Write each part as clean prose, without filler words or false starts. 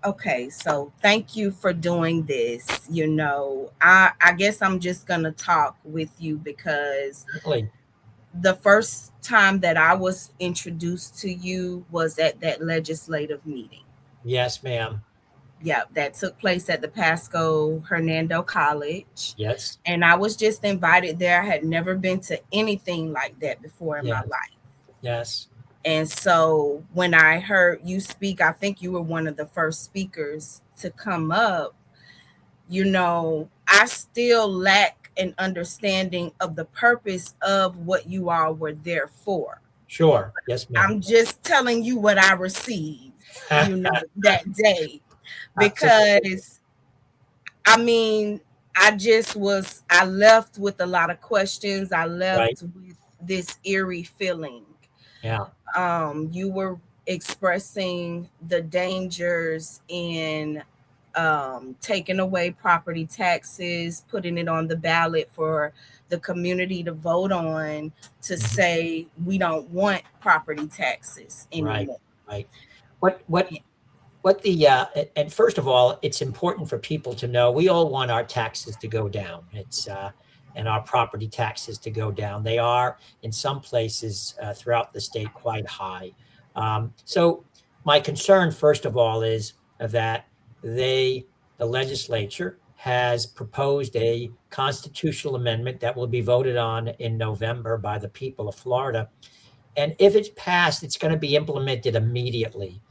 Okay, so thank you for doing this. I guess I'm just gonna talk with you because Certainly. the first time that I was introduced to you was at that legislative meeting. Yes, ma'am. Yeah, that took place at the Pasco Hernando College. Yes. And I was just invited there. I had never been to anything like that before in my Yes. life. Yes. And so when I heard you speak, I think you were one of the first speakers to come up. I still lack an understanding of the purpose of what you all were there for. Sure. Yes, ma'am. I'm just telling you what I received, that day. Absolutely. Because, I mean, I left with a lot of questions. I Right. left with this eerie feeling. Yeah. You were expressing the dangers in taking away property taxes, putting it on the ballot for the community to vote on to Mhm. say we don't want property taxes Right. anymore. Right. What what what the and first of all, it's important for people to know we all want our taxes to go down. It's and our property taxes to go down. They are in some places throughout the state quite high. So my concern, first of all, is that the legislature has proposed a constitutional amendment that will be voted on in November by the people of Florida. And if it's passed, it's going to be implemented immediately.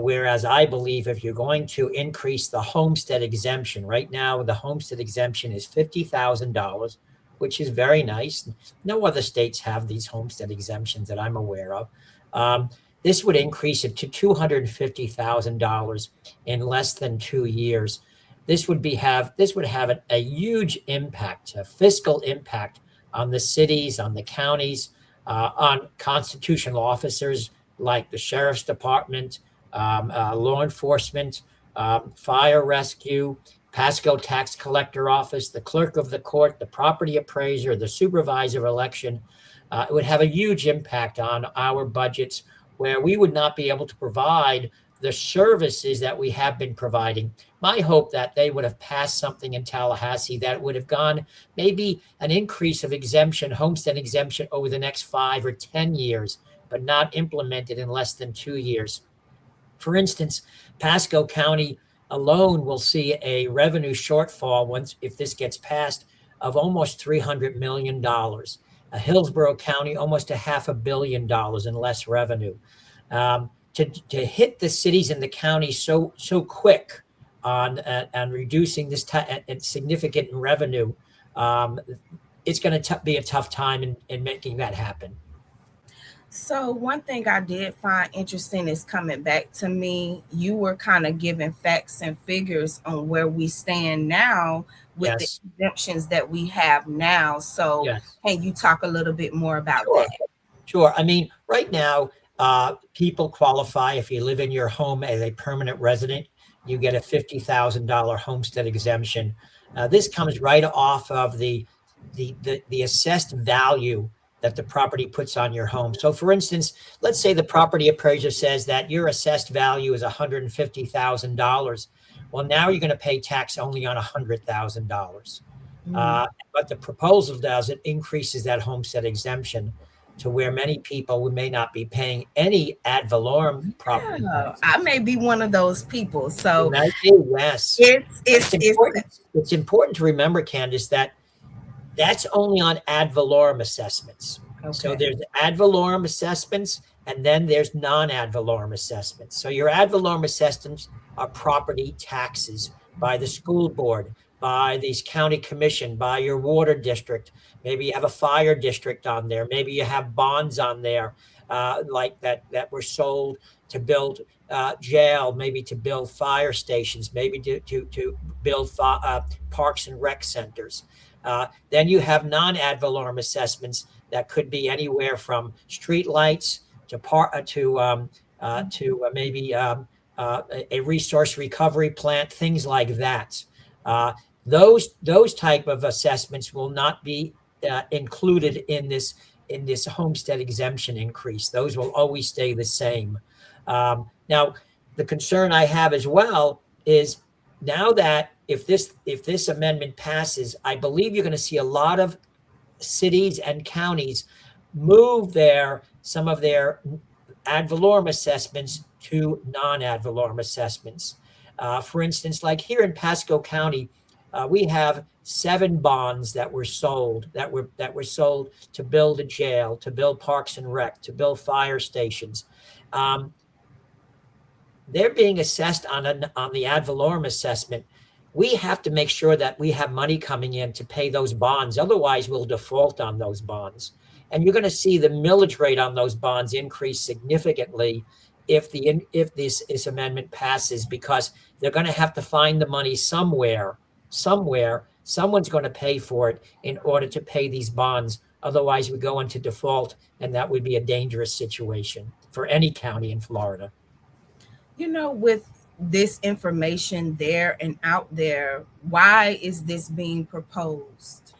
Whereas I believe if you're going to increase the homestead exemption, right now the homestead exemption is $50,000, which is very nice. No other states have these homestead exemptions that I'm aware of. Um, this would increase it to $250,000 in less than 2 years. This would have a huge impact, a fiscal impact on the cities, on the counties, on constitutional officers like the sheriff's department, law enforcement, fire rescue, Pasco tax collector office, the clerk of the court, the property appraiser, the supervisor of election. It would have a huge impact on our budgets where we would not be able to provide the services that we have been providing. My hope that they would have passed something in Tallahassee that would have gone maybe an increase of exemption, homestead exemption over the next 5 or 10 years, but not implemented in less than 2 years. For instance, Pasco County alone will see a revenue shortfall once if this gets passed of almost $300 million. Hillsborough County almost a $500 million in less revenue. To hit the cities and the counties so quick on reducing this significant revenue, um, it's going to be a tough time in making that happen. So one thing I did find interesting is coming back to me, you were kind of giving facts and figures on where we stand now with the Yes, exemptions that we have now. So yes. can you talk a little bit more about Sure. that? Sure. I mean, right now, people qualify if you live in your home as a permanent resident, you get a $50,000 homestead exemption. This comes right off of the assessed value that the property puts on your home. So, for instance, let's say the property appraiser says that your assessed value is $150,000. Well, now you're going to pay tax only on $100,000. Mm. Uh, but the proposal does, it increases that homestead exemption to where many people who may not be paying any ad valorem property Yeah, I taxes. may be one of those people. You So might be, yes. But it's it's important to remember, Candace, that that's only on ad valorem assessments. So okay. there's ad valorem assessments, and then there's non-ad valorem assessments. So your ad valorem assessments are property taxes by the school board, by the county commission, by your water district. Maybe you have a fire district on there. Maybe you have bonds on there, like that were sold to build jail, maybe to build fire stations, maybe to build parks and rec centers. Then you have non-ad valorem assessments that could be anywhere from street lights to maybe a resource recovery plant, things like that. Uh, those type of assessments will not be included in this homestead exemption increase. Those will always stay the same. Now, the concern I have as well is now that if this amendment passes, I believe you're going to see a lot of cities and counties move some of their ad valorem assessments to non-ad valorem assessments. For instance, like here in Pasco County, we have 7 bonds that were sold to build a jail, to build parks and rec, to build fire stations. They're being assessed on the ad valorem assessment. We have to make sure that we have money coming in to pay those bonds. Otherwise, we'll default on those bonds. And you're going to see the millage rate on those bonds increase significantly if this amendment passes, because they're going to have to find the money somewhere. Someone's going to pay for it in order to pay these bonds. Otherwise, we go into default, and that would be a dangerous situation for any county in Florida. With this information there and out there, why is this being proposed?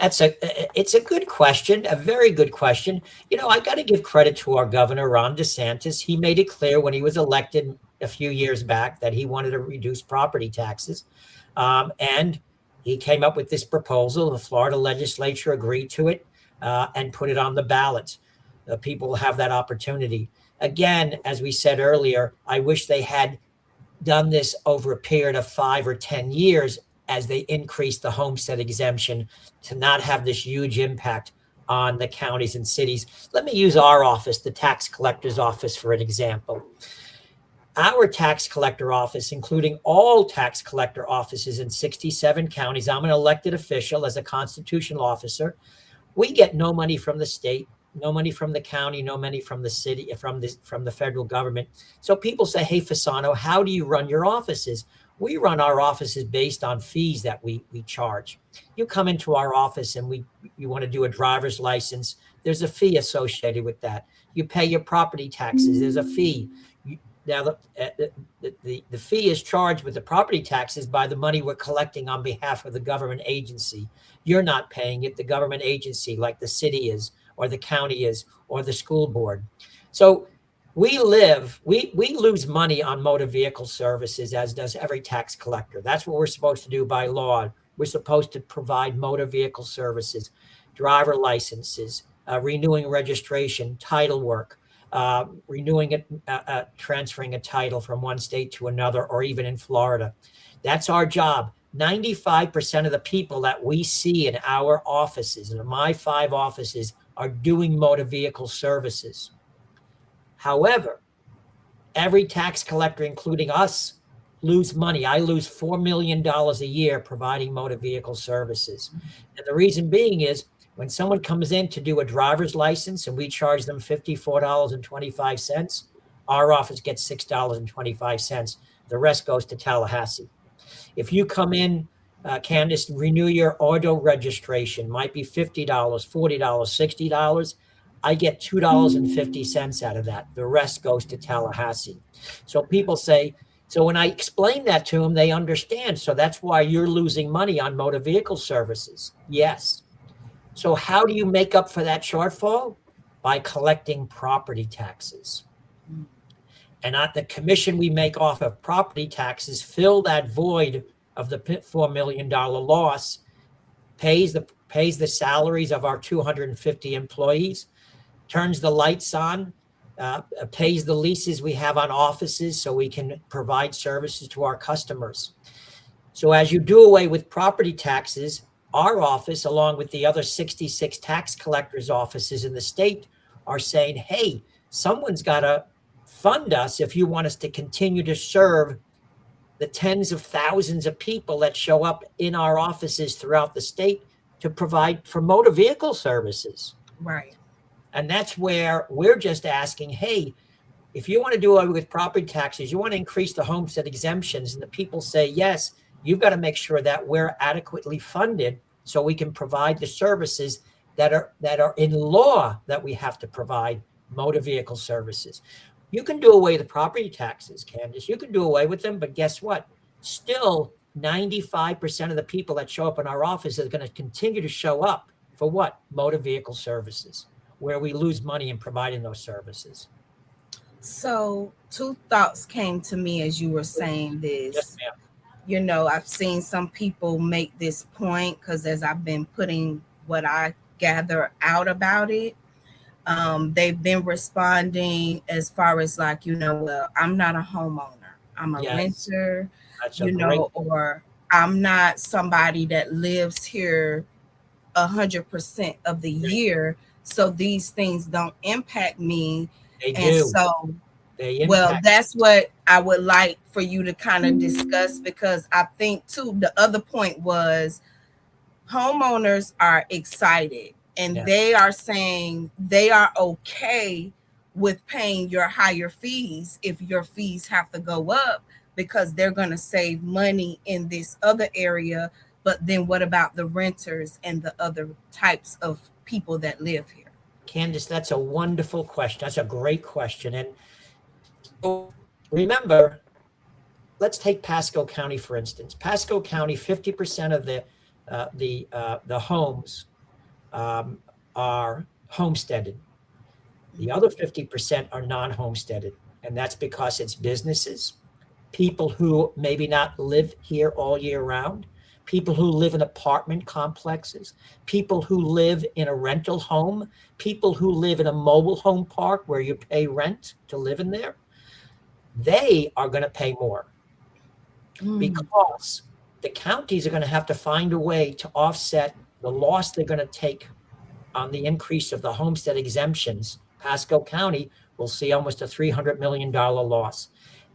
It's a good question, a very good question. I got to give credit to our governor, Ron DeSantis. He made it clear when he was elected a few years back that he wanted to reduce property taxes. And he came up with this proposal. The Florida legislature agreed to it and put it on the ballot. People will have that opportunity. Again, as we said earlier, I wish they had done this over a period of 5 or 10 years as they increased the homestead exemption to not have this huge impact on the counties and cities. Let me use our office, the tax collector's office, for an example. Our tax collector office, including all tax collector offices in 67 counties, I'm an elected official as a constitutional officer. We get no money from the state, no money from the county, no money from the city, from the federal government. So people say, hey, Fasano, how do you run your offices? We run our offices based on fees that we charge. You come into our office and you want to do a driver's license. There's a fee associated with that. You pay your property taxes. There's a fee. Now, the fee is charged with the property taxes by the money we're collecting on behalf of the government agency. You're not paying it. The government agency, like the city is, or the county is, or the school board. So we lose money on motor vehicle services, as does every tax collector. That's what we're supposed to do by law. We're supposed to provide motor vehicle services, driver licenses, renewing registration, title work, renewing it, transferring a title from one state to another, or even in Florida. That's our job. 95% of the people that we see in our offices, in my 5 offices, are doing motor vehicle services. However, every tax collector, including us, lose money. I lose $4 million a year providing motor vehicle services. And the reason being is when someone comes in to do a driver's license and we charge them $54.25, our office gets $6.25. The rest goes to Tallahassee. If you come in, Candace, renew your auto registration, might be $50, $40, $60. I get $2.50 out of that. The rest goes to Tallahassee. So people say, so when I explain that to them, they understand. So that's why you're losing money on motor vehicle services. Yes. So how do you make up for that shortfall? By collecting property taxes. And at the commission we make off of property taxes, fill that void of the $4 million loss, pays the salaries of our 250 employees, turns the lights on, pays the leases we have on offices so we can provide services to our customers. So as you do away with property taxes, our office, along with the other 66 tax collectors' offices in the state, are saying, hey, someone's got to fund us if you want us to continue to serve the tens of thousands of people that show up in our offices throughout the state to provide for motor vehicle services. Right. And that's where we're just asking, hey, if you want to do away with property taxes, you want to increase the homestead exemptions, and the people say, yes, you've got to make sure that we're adequately funded so we can provide the services that are in law that we have to provide, motor vehicle services. You can do away with the property taxes, Candace. You can do away with them, but guess what? Still, 95% of the people that show up in our office are going to continue to show up for what? Motor vehicle services, where we lose money in providing those services. So, two thoughts came to me as you were saying Yes, this. ma'am. I've seen some people make this point because as I've been putting what I gather out about it, they've been responding as far as like, well, I'm not a homeowner, I'm a Yes, renter, that's a great point. or I'm not somebody that lives here 100% of the year. So these things don't impact me. They And do. so, They well, impact. that's what I would like for you to kind of discuss because I think, too, the other point was homeowners are excited and Yes. they are saying they are okay with paying your higher fees if your fees have to go up because they're going to save money in this other area. But then what about the renters and the other types of people that live here? Candace, that's a wonderful question. That's a great question. And so remember, let's take Pasco County, for instance. Pasco County, 50% of the homes are homesteaded. The other 50% are non-homesteaded, and that's because it's businesses, people who maybe not live here all year round, people who live in apartment complexes, people who live in a rental home, people who live in a mobile home park where you pay rent to live in there. They are going to pay more Mm, because the counties are going to have to find a way to offset the loss they're going to take on the increase of the homestead exemptions. Pasco County will see almost a $300 million loss.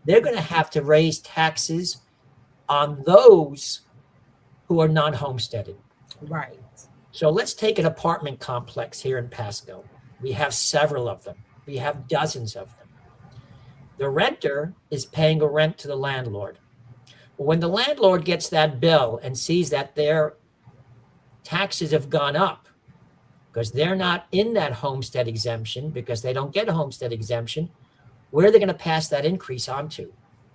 They're going to have to raise taxes on those who are non homesteaded. right. So let's take an apartment complex here in Pasco. We have several of them, we have dozens of them. The renter is paying a rent to the landlord. When the landlord gets that bill and sees that their taxes have gone up because they're not in that homestead exemption because they don't get a homestead exemption, where are they going to pass that increase on to?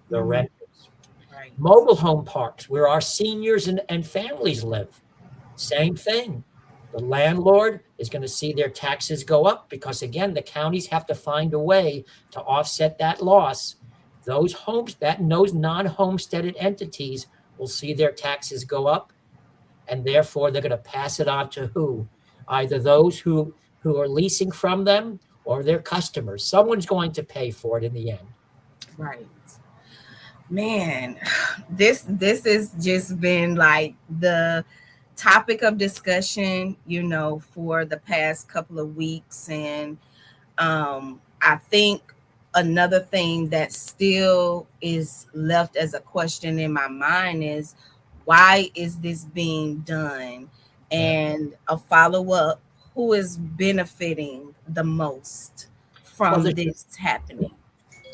The Mm, renters. right. Mobile home parks where our seniors and families live, same thing. The landlord is going to see their taxes go up because, again, the counties have to find a way to offset that loss. Those homes, those non-homesteaded entities will see their taxes go up, and therefore they're going to pass it on to who? Either those who are leasing from them or their customers. Someone's going to pay for it in the end. Right. Man, this has just been like the topic of discussion, for the past couple of weeks. And I think another thing that still is left as a question in my mind is why is this being done? Yeah. And a follow-up, who is benefiting the most Well, from this happening?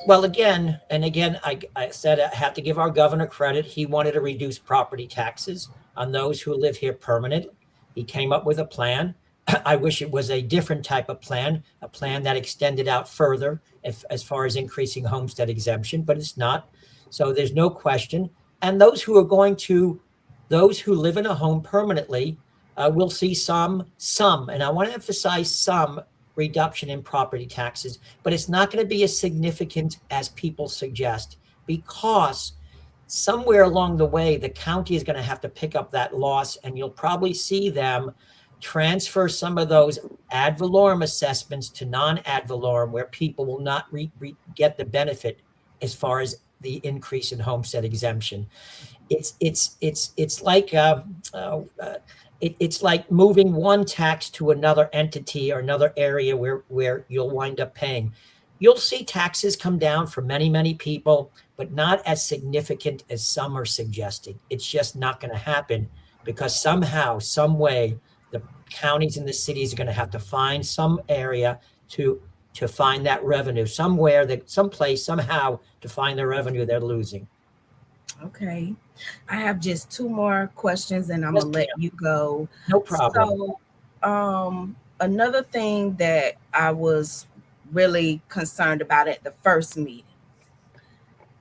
Well, again, and again, I said I have to give our governor credit. He wanted to reduce property taxes on those who live here permanently. He came up with a plan. I wish it was a different type of plan, a plan that extended out further as far as increasing homestead exemption, but it's not. So there's no question. And those who live in a home permanently will see some, and I want to emphasize some reduction in property taxes, but it's not going to be as significant as people suggest because somewhere along the way, the county is going to have to pick up that loss, and you'll probably see them transfer some of those ad valorem assessments to non-ad valorem, where people will not get the benefit as far as the increase in homestead exemption. It's like it's like moving one tax to another entity or another area where you'll wind up paying. You'll see taxes come down for many people, but not as significant as some are suggesting. It's just not going to happen because somehow, some way, the counties and the cities are going to have to find some area to find that revenue somewhere, that someplace, somehow, to find the revenue they're losing. Okay. I have just two more questions and I'm Yes, gonna let ma'am. you go. No problem. So, another thing that I was really concerned about at the first meeting,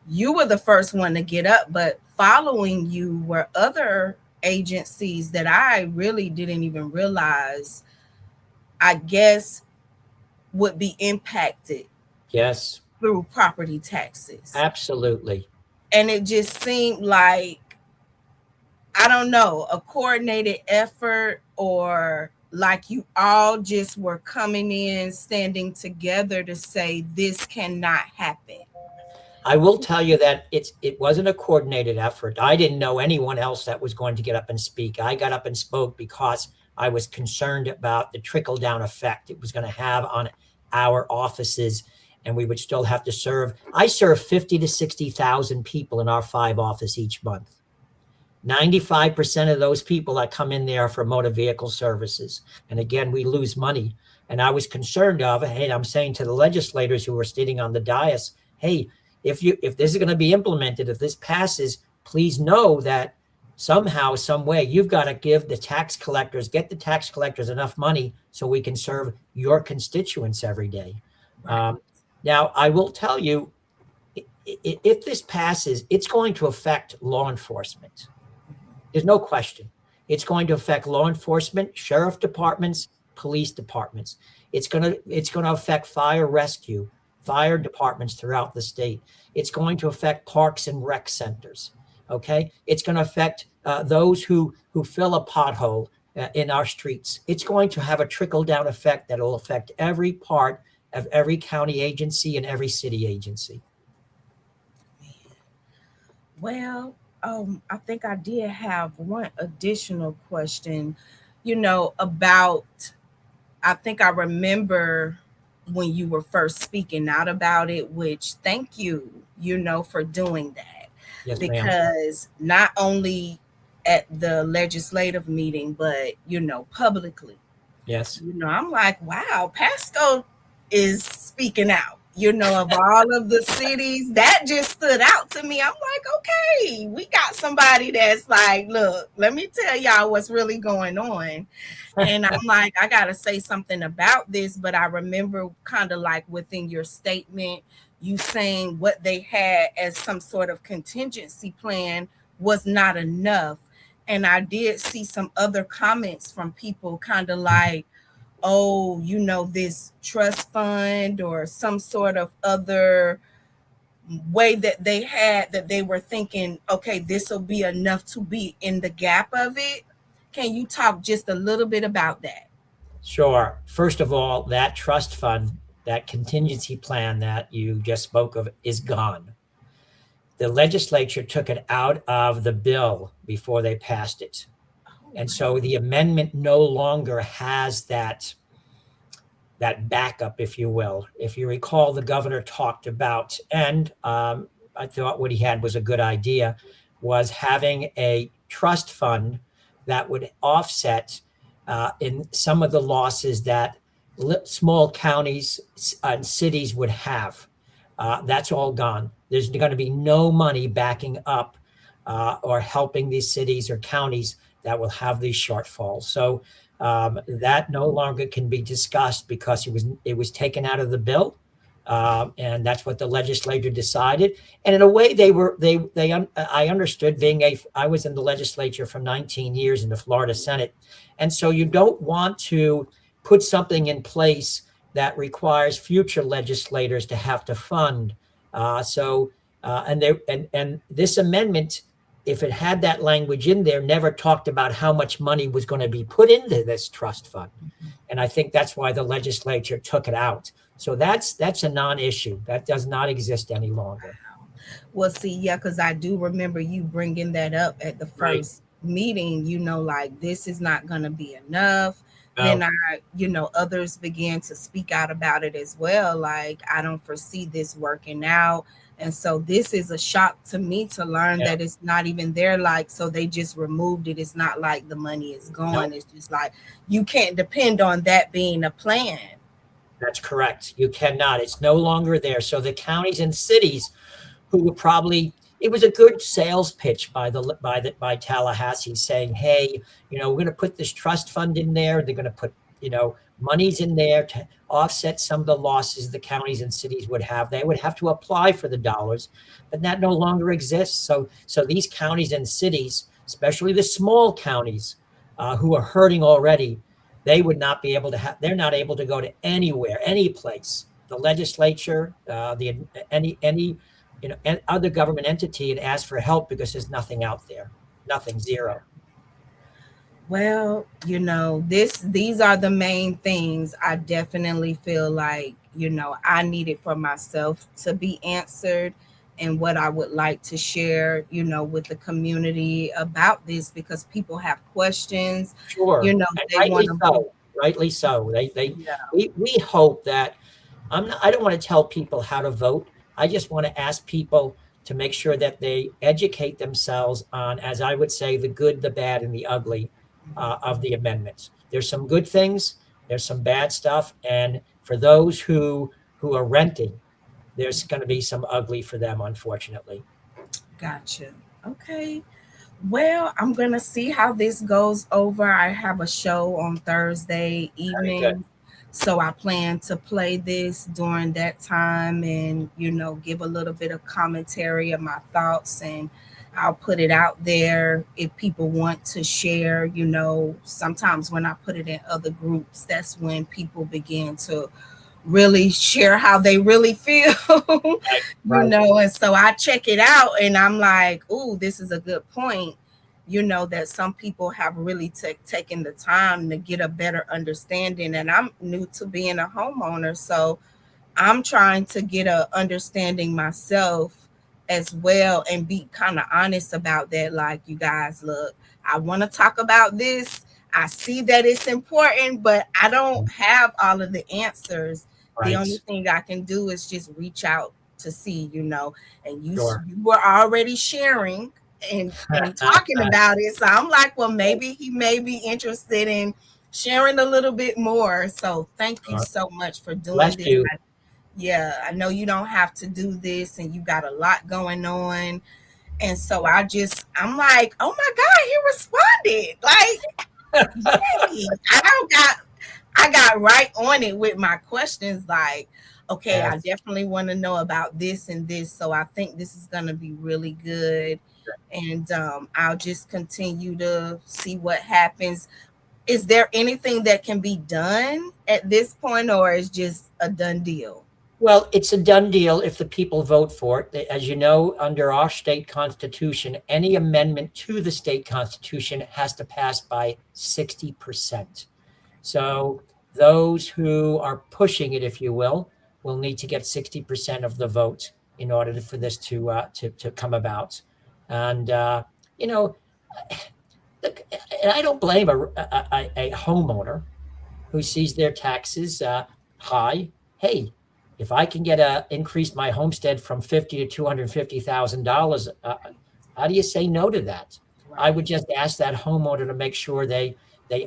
you were the first one to get up, but following you were other agencies that I really didn't even realize, I guess, would be impacted Yes. through property taxes. Absolutely. And it just seemed like, I don't know, a coordinated effort, or like you all just were coming in, standing together to say this cannot happen. I will tell you that it wasn't a coordinated effort. I didn't know anyone else that was going to get up and speak. I got up and spoke because I was concerned about the trickle down effect it was going to have on our offices, and we would still have to serve. I serve 50 to 60,000 people in our 5 office each month. 95% of those people that come in there for motor vehicle services. And again, we lose money. And I was concerned of, hey, I'm saying to the legislators who were sitting on the dais, hey, if this is going to be implemented, if this passes, please know that somehow, some way, you've got to get the tax collectors enough money so we can serve your constituents every day. Right. Now, I will tell you, if this passes, it's going to affect law enforcement. There's no question. It's going to affect law enforcement, sheriff departments, police departments. It's going to affect fire rescue, fire departments throughout the state. It's going to affect parks and rec centers. Okay, it's going to affect those who fill a pothole in our streets. It's going to have a trickle down effect that will affect every part of every county agency and every city agency. Well, I think I did have one additional question, about, I think I remember when you were first speaking out about it, which thank you, for doing that. Yes, ma'am. Because not only at the legislative meeting, but, publicly. Yes. I'm like, wow, Pasco is speaking out. Of all of the cities, that just stood out to me. I'm like, okay, we got somebody that's like, look, let me tell y'all what's really going on. And I'm like, I got to say something about this. But I remember kind of like within your statement, you saying what they had as some sort of contingency plan was not enough. And I did see some other comments from people kind of like, oh, this trust fund or some sort of other way that they had, that they were thinking, okay, this will be enough to be in the gap of it. Can you talk just a little bit about that? Sure. First of all, that trust fund, that contingency plan that you just spoke of, is gone. The legislature took it out of the bill before they passed it. And so the amendment no longer has that backup, if you will. If you recall, the governor talked about, and I thought what he had was a good idea, was having a trust fund that would offset in some of the losses that small counties and cities would have. That's all gone. There's going to be no money backing up or helping these cities or counties that will have these shortfalls. So that no longer can be discussed because it was taken out of the bill, and that's what the legislature decided. And in a way, I understood, I was in the legislature for 19 years in the Florida Senate, and so you don't want to put something in place that requires future legislators to have to fund. And this amendment, if it had that language in there, never talked about how much money was going to be put into this trust fund. And I think that's why the legislature took it out. So that's a non-issue. That does not exist any longer. Well, see, yeah, because I do remember you bringing that up at the first meeting, like this is not going to be enough. No. Then others began to speak out about it as well. Like, I don't foresee this working out. And so this is a shock to me to learn that it's not even there. Like, so they just removed it. It's not like the money is gone. It's just like, you can't depend on that being a plan. That's correct. You cannot. It's no longer there. So the counties and cities who were probably, it was a good sales pitch by Tallahassee saying, hey, we're going to put this trust fund in there. They're going to put, monies in there to offset some of the losses the counties and cities would have. They would have to apply for the dollars, but that no longer exists. So these counties and cities, especially the small counties who are hurting already, they would not be able to they're not able to go to anywhere, any place the legislature, any other government entity and ask for help because there's nothing out there, nothing, zero. Well, these are the main things I definitely feel like, I needed for myself to be answered, and what I would like to share, with the community about this, because people have questions, Sure, and they want to. rightly so. Yeah, We hope that I don't want to tell people how to vote. I just want to ask people to make sure that they educate themselves on, as I would say, the good, the bad, and the ugly of the amendments. There's some good things, there's some bad stuff, and for those who are renting, there's going to be some ugly for them, unfortunately. gotcha. Okay. Well, I'm gonna see how this goes over. I have a show on Thursday Very good. evening, so I plan to play this during that time, and give a little bit of commentary of my thoughts, and I'll put it out there if people want to share. Sometimes when I put it in other groups, that's when people begin to really share how they really feel. Right. And so I check it out and I'm like, "Ooh, this is a good point." That some people have really taken the time to get a better understanding. And I'm new to being a homeowner, so I'm trying to get a understanding myself as well, and be kind of honest about that. Like, you guys, look, I want to talk about this. I see that it's important, but I don't have all of the answers. The Right. only thing I can do is just reach out to see, and Sure. you were already sharing and talking about it. So I'm like, well, maybe he may be interested in sharing a little bit more. So thank you so much for Bless doing this. you. Yeah, I know you don't have to do this and you got a lot going on. And so I'm like, oh my God, he responded. Like, yay. I got right on it with my questions. Like, okay, I Yes. definitely want to know about this and this. So I think this is going to be really good. And I'll just continue to see what happens. Is there anything that can be done at this point, or is just a done deal? Well, it's a done deal if the people vote for it. As you know, under our state constitution, any amendment to the state constitution has to pass by 60%. So those who are pushing it, if you will need to get 60% of the vote in order for this to come about. And you know, and I don't blame a homeowner who sees their taxes high. Hey, if I can increase my homestead from 50 to $250,000, how do you say no to that? I Right. would just ask that homeowner to make sure they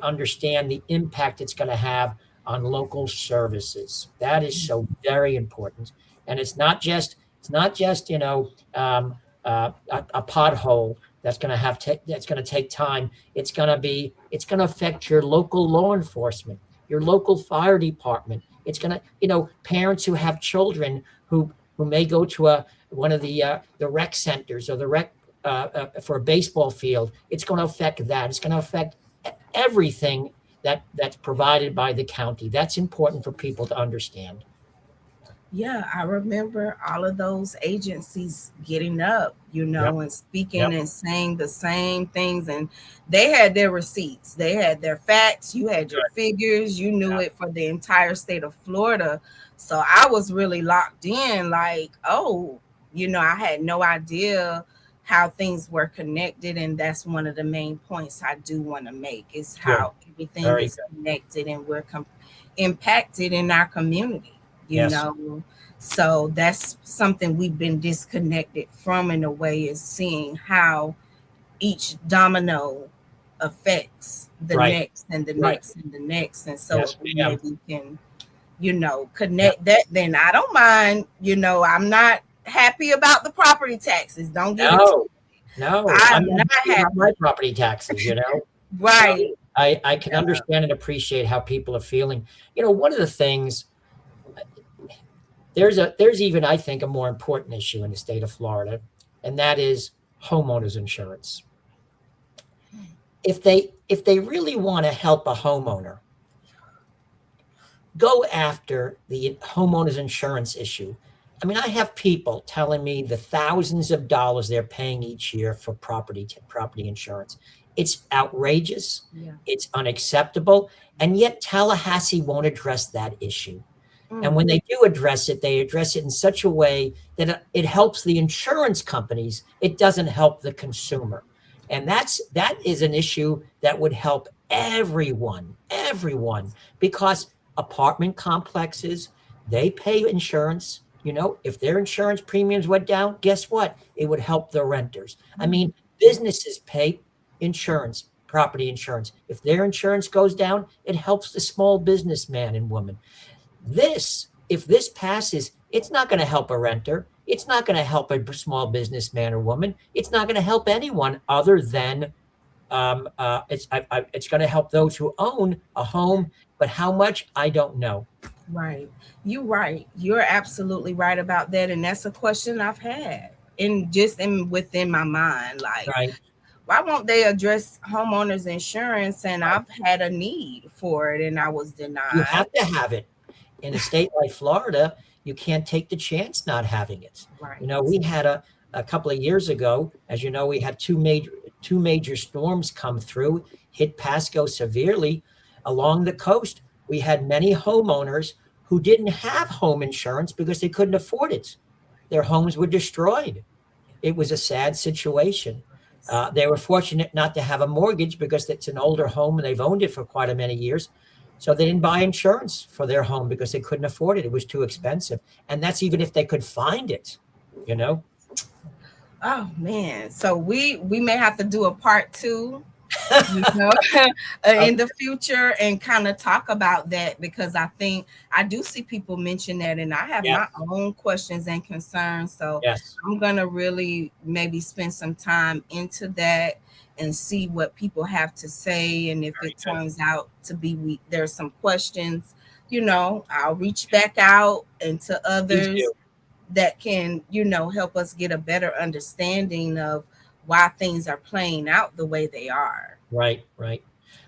understand the impact it's going to have on local services. That is so very important, and it's not just a pothole that's going to that's going to take time. It's going to affect your local law enforcement, your local fire department. It's going to, parents who have children who may go to one of the rec centers or the rec for a baseball field. It's going to affect that. It's going to affect everything that's provided by the county. That's important for people to understand. Yeah, I remember all of those agencies getting up, Yep. and speaking Yep. and saying the same things. And they had their receipts, they had their facts, you had your Good. figures, you knew Yeah. it for the entire state of Florida. So I was really locked in, like, oh, I had no idea how things were connected. And that's one of the main points I do want to make, is Good. how everything Very is good. connected and we're impacted in our community you Yes. know so that's something we've been disconnected from, in a way, is seeing how each domino affects the Right. next and the Right. next and the next. And so if Yes, we ma'am. maybe can Yeah. connect that, then I don't mind. I'm not happy about the property taxes, don't get it. No, no, I'm I'm not not happy about my happy. property taxes. So Right. I can understand and appreciate how people are feeling. One of the things, there's even, I think, a more important issue in the state of Florida, and that is homeowners insurance. If they really want to help a homeowner, go after the homeowners insurance issue. I mean, I have people telling me the thousands of dollars they're paying each year for property insurance. It's outrageous. Yeah. It's unacceptable. And yet Tallahassee won't address that issue. And Mm. when they do address it, they address it in such a way that it helps the insurance companies. It doesn't help the consumer. And that is an issue that would help everyone, because apartment complexes, they pay insurance. You know, if their insurance premiums went down, guess what? It would help the renters. I mean, businesses pay insurance, property insurance. If their insurance goes down, it helps the small businessman and woman. If this passes, it's not going to help a renter. It's not going to help a small businessman or woman. It's not going to help anyone other than it's going to help those who own a home. But how much, I don't know. Right. You're right. You're absolutely right about that. And that's a question I've had within my mind. Like, Right? why won't they address homeowners insurance? And I've had a need for it and I was You denied. have to have it. In a state like Florida, you can't take the chance not having it. Right. You know, we had a couple of years ago, as you know, we had two major storms come through, hit Pasco severely. Along the coast, we had many homeowners who didn't have home insurance because they couldn't afford it. Their homes were destroyed. It was a sad situation. They were fortunate not to have a mortgage because it's an older home and they've owned it for quite a many years. So they didn't buy insurance for their home because they couldn't afford it. It was too expensive. And that's even if they could find it, you know? Oh man. So we may have to do a part 2, you know, in the future and kind of talk about that, because I think I do see people mention that and I have Yes. my own questions and concerns. So Yes. I'm going to really maybe spend some time into that and see what people have to say. And if Very it good. turns out to be there's some questions, you know, I'll reach back out and to Please others do. that can, you know, help us get a better understanding of why things are playing out the way they are. Right, right.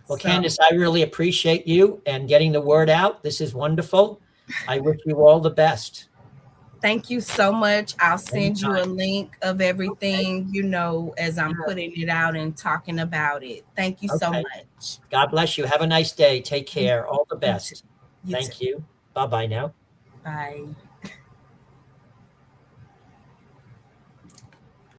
Well, So Candace, I really appreciate you and getting the word out. This is wonderful. I wish you all the best. thank you so much. I'll send you a Anytime. link of Okay. everything, you know, as I'm Sure. putting it out and talking about it. Thank you so Okay. much. God bless you. Have a nice day. Take care. All the You too. best. You too. Thank you. Bye-bye now. Bye.